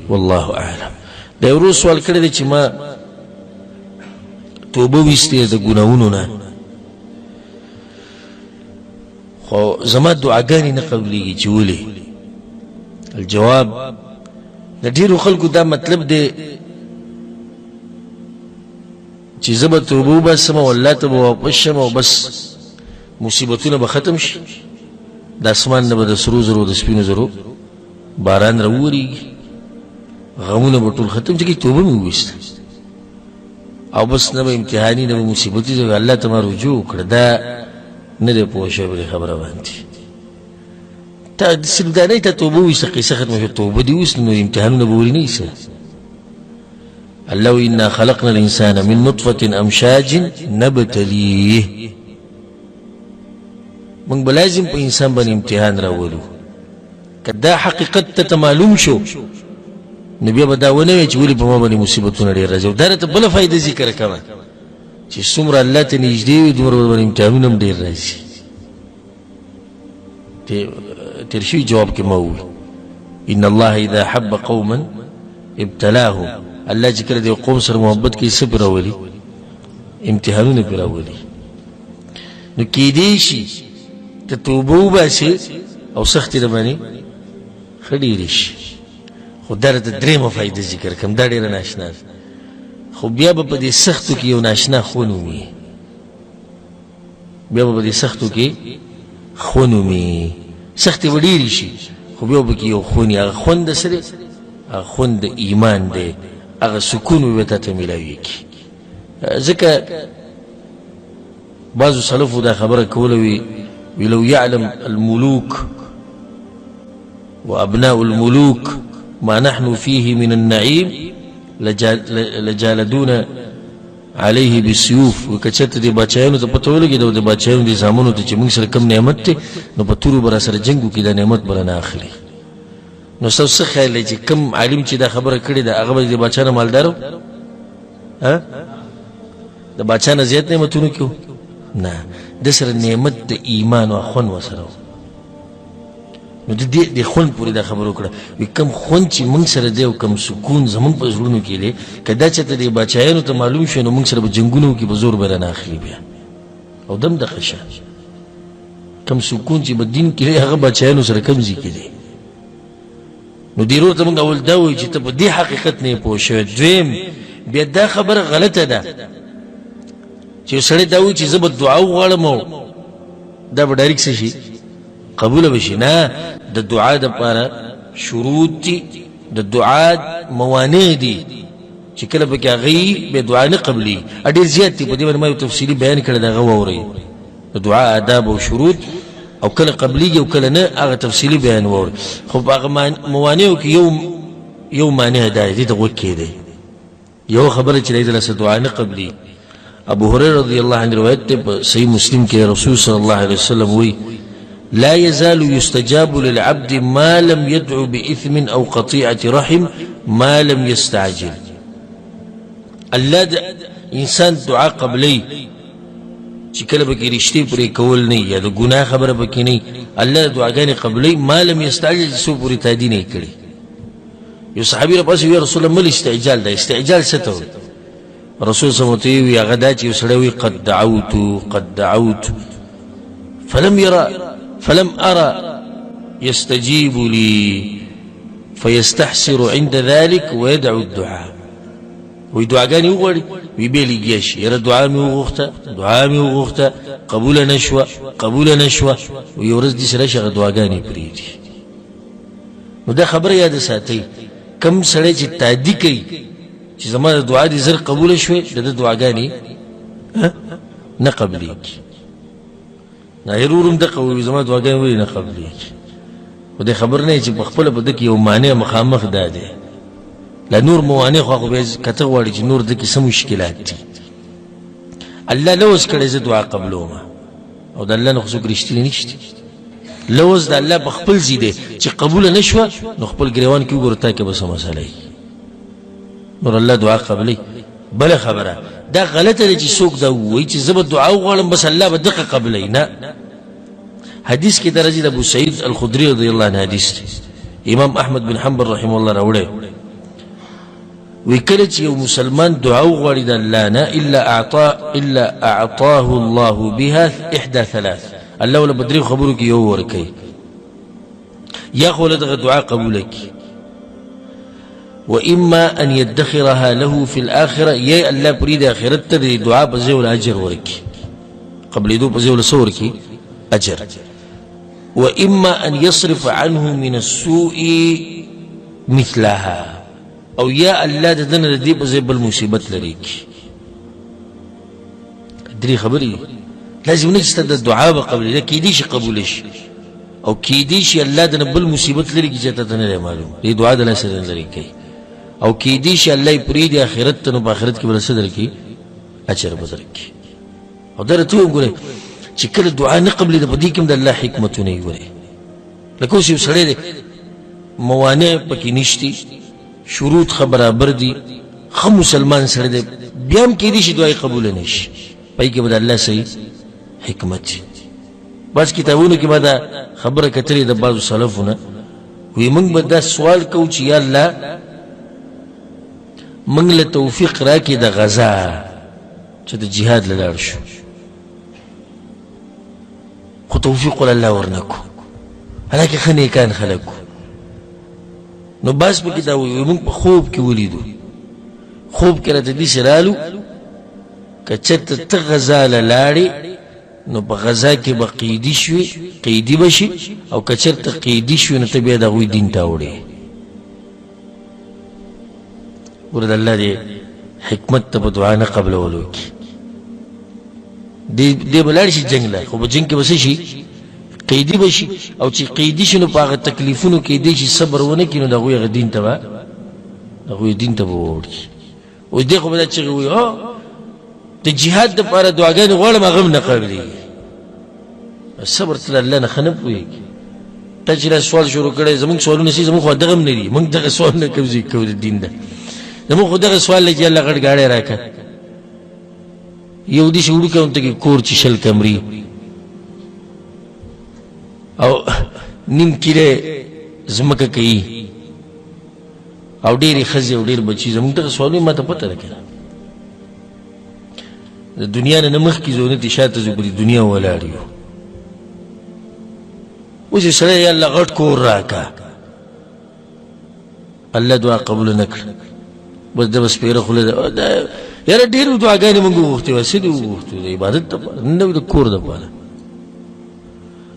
والله اعلم. د یو ورځ سوال کړی دی چې ما توبه ویستې د ګناهونو نه، خو زما دعاګانې نه قبلېږي چې ولې؟ الجواب د ډېرو خلکو دا مطلب دی چې زه به توبه وباسم او الله ته به واپس شم او بس مصیبتونه به ختم شي، د اسمان نه به د سرو زرو د سپینو زرو باران راوورېږي، غمونه به ټول ختم شي، توبه مې وویسته او بس نه به امتحاني نه به مصیبتي، الله ته ما رجوع وکړه. دا نه دی پوه شوی په دې خبره باندې. تا صرف دا نه ته توبه وویسته قصه ختمه شوه، توبه دې وویسته نو امتحانونه به ولې نه ایسه. الله وی انا خلقنا الانسان من نطفة امشاج نبتليه، من بلازم په انسان باندې امتحان راولو. کدا حقیقت ته معلوم شو نبی به دا ونه وی چې ولې په ما باندې مصیبتونه ډېر راځي. دا ته بل فائدې ذکر کړه چې څومره الله ته نږدې وي دومره باندې امتحانونه هم ډېر راځي. تیر شوي جواب کې ما وویل ان الله اذا حب قوما ابتلاهم، الله چې کله د قوم سره محبت کوي څه پرې راولي؟ امتحانونه پرې راولي. نو کېدی شي ته توبه وباسې او سختي در باندې ښه ډېرې شي، خو دا راته درېیمه فایده ذکر کړم، دا ډېره ناشنا ده، خو بیا به په دې سختو کې یو ناشنا خون ومي، بیا به په دې سختو کې خون ومي، سختې به ډېرې شي خو بیا به پکې یو خون وي. هغه خوند د څه دی؟ هغه خوند د ایمان دی، هغه سکون به تا ته میلاویږي. ځکه بعضو سلفو دا خبره کوله وي لو يعلم الملوك وأبناء الملوك ما نحن فيه من النعيم لجالدون عليه بالسيوف. وکچت دی بچایانو ته پته ولګي د بچایانو دي زامنو ته چې موږ سره کم نعمت دی نو په تورو به راسره جنګ وکړي، دا نعمت به رانه اخلي. نو ستاسو څه خیال دی چې کم عالم چې دا خبره کړې ده هغه به د بچا نه مالدار و؟ د بچا نه زیات نعمتونو کې و؟ نه، د سره نعمت د ایمان او خوند ورسره و. نو د دې خوند پورې دا خبره وکړه وي کم خوند چې موږ سره دی او کم سکون زموږ په زړونو کې دی، که دا چېرته د بچایانو ته معلوم شي نو موږ سره به جنګونه وکړي، به زور به رانه اخلي بیا. او دم دغه شان کم سکون چې په دین کې دی هغه بچایانو سره کم ځای کې دی. نو دې ورور ته موږ اول دا وایو چې ته په دې حقیقت نه یې پوه شوی. دویم بیا دا خبره غلطه ده چې یو سړی دا وایي چې زه به دعا وغواړم او دا به ډایرکټ څه شي؟ قبوله به شي. نه، د دعا دپاره شروط دي، د دعا موانع دي چې کله پکې هغه وي بیا دعا نه قبلېږي. ډېر زیات دي، په دې باندې ما یو تفصیلي بیان کړی دی، هغه واورئ. د دعا آداب او شروط او کله قبلېږي او کله نه، هغه تفصیلي بیان واورئ. خو په هغه موانعو کې یو مانع دا دی، دې ته غوږ کېږدئ. یو خبره چې دی دلته دعا نه قبلېږي. ابو هريره رضی الله عنه روایت دی په صحیح مسلم کې رسول صلی الله علیه وسلم وایي لا يزال يستجاب للعبد ما لم يدعو بإثم أو قطيعة رحم ما لم يستعجل. الله انسان دعا قبلي چې کله به کې رښتې پرې کول نه یا د ګناه خبره به کې نه، الله دعاګانې قبلي ما لم يستعجل، څو پورې تادي نه کړي. یو صحابي راپاسې وی رسول الله مل استعجال ده، استعجال څه ته وایي؟ رسول صلی الله علیه وسلم وی هغه دا چې یو سړی وي قد دعوت فلم أرى يستجيب لي فيستحسر عند ذلك ويدعو الدعاء. وي دعاګانې وغواړي وي بیا لګیا شي، یاره دعا مې وغوښته قبوله نشوه وي یو ورځ دې سره شي هغه دعاګانې پرېږدي. نو دا خبره یاد ساتئ، کم سړی چې تادي کوي چې زما د دعا دې زر قبوله شوې، د ده دعاګانې نه قبلېږي. نایرورم دغه وي زما دعاګانې ولې نه قبلېږي؟ خو دې خبر نه چې په خپله په ده کې یو مانع مخامخ دا دی. لا نور موانع خو بیا کته غواړي چې نور ده کې څه مشکلات دي. الله لوز کړی زه دعا قبلوم او د الله نه خو څوک رښتینی نشته. لوز د الله په خپل ځای دی چې قبوله نه شوه نو خپل ګریوان کې وګوره تا کې به څه مسله وي، نور الله دعا قبلوي. بله خبره دا غلطه ده چې څوک دا ووایي چې زه به دعا وغواړم بس الله به دقه قبلوي. نه، حدیث کې درجه د ابو سعید الخدري رضی الله عنه حدیث دی، امام احمد بن حنبل رحمه الله راوړی وکله چې یو مسلمان دعا وغواړي د الله نه الا اعطاه الله بها احدى ثلاث، الله ولا بدري خبرو کې یو ورکي، یا خو له دغه دعا قبول کی، واما ان يدخرها له في الاخره، یا الله پرې د اخرت ته د دعا په ځای ول اجر ورکي، قبل دو په ځای ول سور کی اجر، واما ان يصرف عنه من السوء مثلها، او یا الله د دنه د دې په ځای بل مصیبت لري کی. درې خبرې لازم نه چې د دعا به قبل ده، کېدی شي قبول شي او کېدی شي الله د بل مصیبت لري کی چې ته نه معلوم دې دعا د الله سره لري کوي، او کېدی شي الله پرې د آخرت ته نو په آخرت کې بل څه درکې اجر به درکې. او درته وګوره چې کله دعا نه قبل ده په دې کې د الله حکمتونه یې وره، لکه اوس یو سړی دی موانع پکې نشتی، شروط خ برابر دي، خ مسلمان سره دی، بیا هم کېدی شي دعا قبول نه شي، پای کې به د الله صحیح حکمت. بس کتابونو کې به دا خبره کتلې د بعضو سلفونه، وی موږ به دا سوال کوو چې یا الله موږ له توفیق راکړي د غزا چې د جهاد له لاړ شو، خو توفیق الله ورنکو، هلکه ښه نیکان خلک نو بس پکې دا وایي موږ په خوب کې ولیدو، خوب کې راته داسې رالو که چېرته ته غزا له لاړې نو په غزا کې به قیدي شوې، قیدي به شي، او که چېرته قیدي شوې نو ته بیا د هغوی دین ته اوړې. ګوره د الله دې حکمت ته په دعا نه قبلولو کې دې به لاړ شي جنګ له، خو په جنګ کې به څه شي قیدي به شي، او چې قیدي شي نو په هغه تکلیفونو کې دی چې صبر ونه کړي نو د هغوی هغه دین ته به ووړي. اوس دې خو به دا چغې وایي د جهاد دپاره دعاګانې غواړم هغه هم نه قبلېږي، صبر ته د الله نه ښه نه پوهېږي. تا چې دا سوال شروع کړی زمونږ سوالونه سي زمونږ خو دغه هم نه دي، موږ دغه سوال نه کوو د دین ده، زمونږ خو دغه سوال دی چې الله غټ ګاډی راکړه، یو داسې وړوکی ونته کې کور چې 20 کمرې او نیم کیله ځمکه کوي او ډېرې ښځې او ډېر بچي، زمونږ دغه سوالونه ما ته پته ده که نه، د دنیا نه مخکې ځو نه دې شاته ځو بلې دنیا ولاړ یو. اوس یې سړی یا الله غټ کور راکړه، الله دعا قبول نه کړه، بس ده به سپېره خوله ده، یاره ډېرې دعاګانې مونږ وغوښتې وه، څه دې وغوښتو د عبادت دپاره نه د کور دپاره،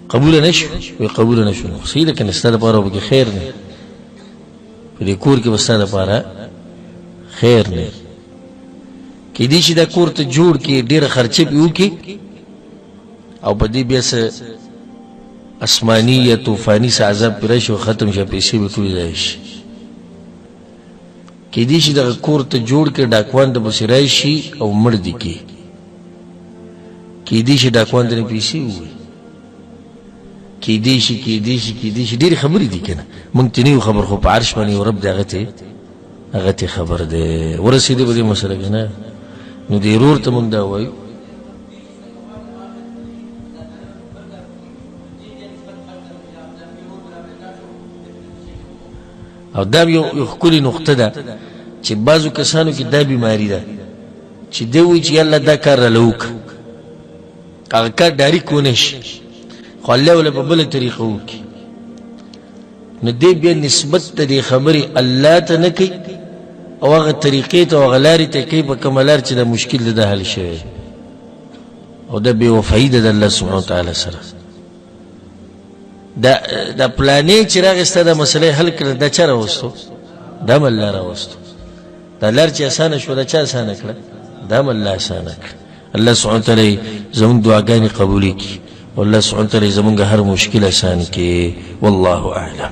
قبول نه شو، وایي قبول نه شو، نو صحیح ده که نه، ستا دپاره به پکې خیر نه، په دې کور کې به ستا دپاره خیر نه، کېدای شي دا کور ته جوړ کړي، ډېره خرچه پې وکړي او په دې بیا څه اسماني یا طوفاني څه عذاب پرې راشي او ختم شي، پیسې به ټولې ضایع شي. کېدای شي دغه کور ته جوړ کړي، ډاکوان ته پسې راشي او مړ دي کړي، کېدای شي ډاکوان ته نه پیسې ووایي، کېدای شي ډېرې خبرې دي که نه، موږ ته نه یو خبر، خو په عرش باندې یو رب دی هغه ته خبر دی. ورسېدې په دې مسله کې نه، نو دې ورور ته موږ دا وایو او دا یو ښکلې نقطه ده چې بعضو کسانو کې دا بیماري ده چې دی وایي چې یالله دا کار راله وکړه، هغه کار ډایرکټ ونه شي، خو الله وله په بله طریقه وکړي، نو دی بیا نسبت د دې خبرې الله ته نه کوي او هغه طریقې ته او هغه لارې ته کوي په کومه لار چې دا مشکل ده حل شوی، او دا بې وفایي ده د الله سبحانه وتعالی سره. دا پلانې چې راغی ستا دا مسله حل کړه، دا چا راوستو؟ دا هم الله راوستو. دا لار چې اسانه شوه دا چا اسانه کړه؟ دا هم الله اسانه کړه. الله سبحانه وتعالی زموږ دعاګانې قبولې کړي، والله سبحانه وتعالی زموږ هر مشکل اسان کړي. والله اعلم.